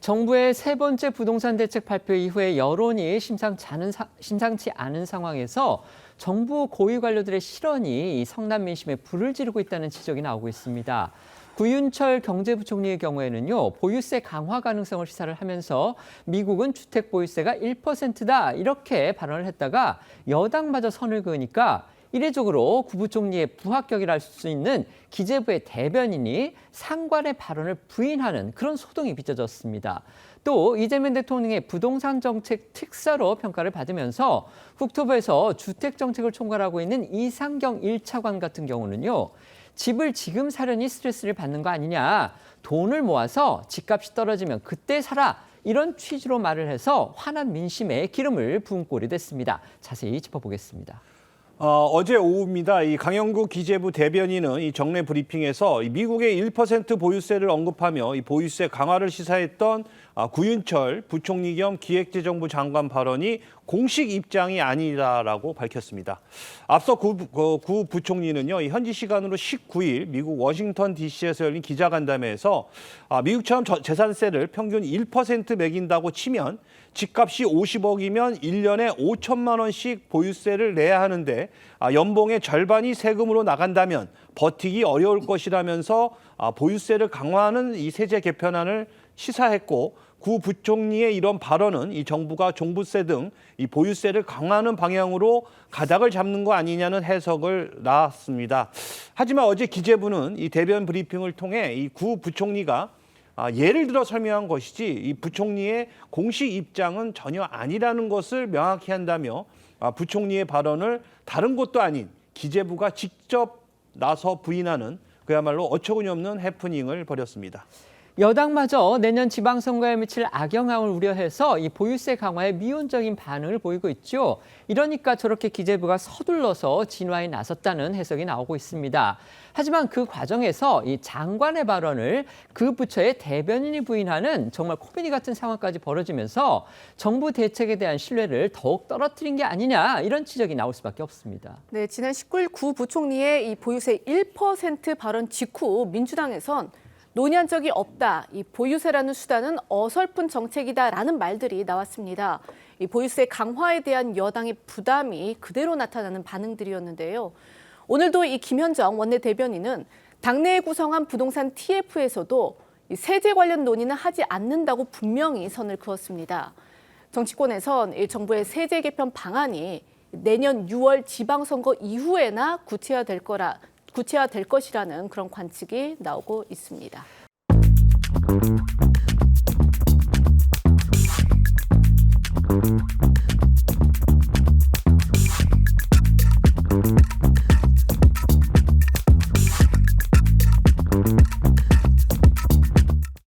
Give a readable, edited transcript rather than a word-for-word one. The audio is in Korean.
정부의 세 번째 부동산 대책 발표 이후에 여론이 심상치 않은 상황에서 정부 고위 관료들의 실언이 성남 민심에 불을 지르고 있다는 지적이 나오고 있습니다. 구윤철 경제부총리의 경우에는요, 보유세 강화 가능성을 시사를 하면서 미국은 주택 보유세가 1%다 이렇게 발언을 했다가 여당마저 선을 그으니까 이례적으로 구 부총리의 부합격이라 할 수 있는 기재부의 대변인이 상관의 발언을 부인하는 그런 소동이 빚어졌습니다. 또 이재명 대통령의 부동산 정책 특사로 평가를 받으면서 국토부에서 주택 정책을 총괄하고 있는 이상경 1차관 같은 경우는요. 집을 지금 사려니 스트레스를 받는 거 아니냐. 돈을 모아서 집값이 떨어지면 그때 사라. 이런 취지로 말을 해서 화난 민심에 기름을 부은 꼴이 됐습니다. 자세히 짚어보겠습니다. 어제 오후입니다. 이 강영구 기재부 대변인은 이 정례 브리핑에서 미국의 1% 보유세를 언급하며 이 보유세 강화를 시사했던 구윤철 부총리 겸 기획재정부 장관 발언이 공식 입장이 아니다라고 밝혔습니다. 앞서 구 부총리는요, 현지 시간으로 19일 미국 워싱턴 DC에서 열린 기자간담회에서 미국처럼 재산세를 평균 1% 매긴다고 치면 집값이 50억이면 1년에 5천만 원씩 보유세를 내야 하는데 연봉의 절반이 세금으로 나간다면 버티기 어려울 것이라면서 보유세를 강화하는 이 세제 개편안을 시사했고, 구 부총리의 이런 발언은 이 정부가 종부세 등 이 보유세를 강화하는 방향으로 가닥을 잡는 거 아니냐는 해석을 낳았습니다. 하지만 어제 기재부는 이 대변 브리핑을 통해 이 구 부총리가 예를 들어 설명한 것이지 이 부총리의 공식 입장은 전혀 아니라는 것을 명확히 한다며 부총리의 발언을 다른 곳도 아닌 기재부가 직접 나서 부인하는 그야말로 어처구니없는 해프닝을 벌였습니다. 여당마저 내년 지방선거에 미칠 악영향을 우려해서 이 보유세 강화에 미온적인 반응을 보이고 있죠. 이러니까 저렇게 기재부가 서둘러서 진화에 나섰다는 해석이 나오고 있습니다. 하지만 그 과정에서 이 장관의 발언을 그 부처의 대변인이 부인하는 정말 코미디 같은 상황까지 벌어지면서 정부 대책에 대한 신뢰를 더욱 떨어뜨린 게 아니냐, 이런 지적이 나올 수밖에 없습니다. 네, 지난 19일 구 부총리의 이 보유세 1% 발언 직후 민주당에선 논의한 적이 없다. 이 보유세라는 수단은 어설픈 정책이다라는 말들이 나왔습니다. 이 보유세 강화에 대한 여당의 부담이 그대로 나타나는 반응들이었는데요. 오늘도 이 김현정 원내대변인은 당내에 구성한 부동산 TF에서도 이 세제 관련 논의는 하지 않는다고 분명히 선을 그었습니다. 정치권에선 이 정부의 세제 개편 방안이 내년 6월 지방선거 이후에나 구체화될 것이라는 그런 관측이 나오고 있습니다.